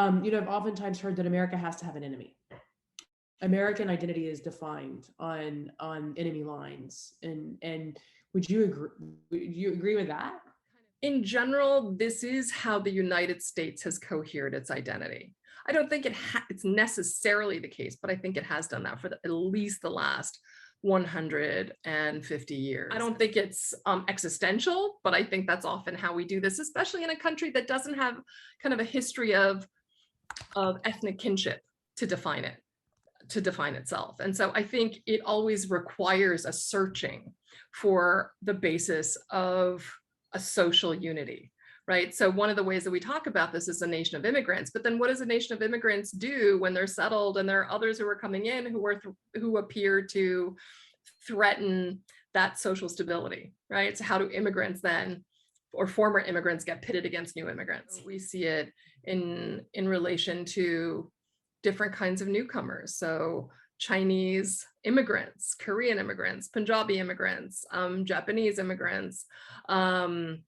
I've oftentimes heard that America has to have an enemy. American identity is defined on enemy lines, and would you agree with that? In general, this is how the United States has cohered its identity. I don't think it's necessarily the case, but I think it has done that for at least the last 150 years. I don't think it's existential, but I think that's often how we do this, especially in a country that doesn't have kind of a history of ethnic kinship to define itself. And so I think it always requires a searching for the basis of a social unity, right? So one of the ways that we talk about this is a nation of immigrants, but then what does a nation of immigrants do when they're settled and there are others who are coming in who appear to threaten that social stability, right? So how do immigrants then, or former immigrants, get pitted against new immigrants? We see it in relation to different kinds of newcomers. So Chinese immigrants, Korean immigrants, Punjabi immigrants, Japanese immigrants, and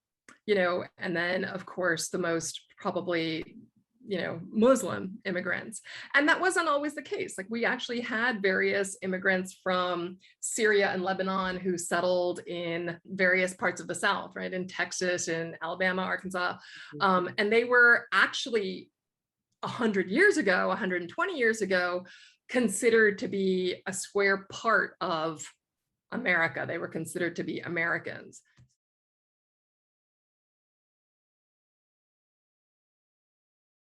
then of course the most probably, Muslim immigrants. And that wasn't always the case. Like we actually had various immigrants from Syria and Lebanon who settled in various parts of the South, right? In Texas, in Alabama, Arkansas. And they were actually 100 years ago, 120 years ago, considered to be a square part of America. They were considered to be Americans.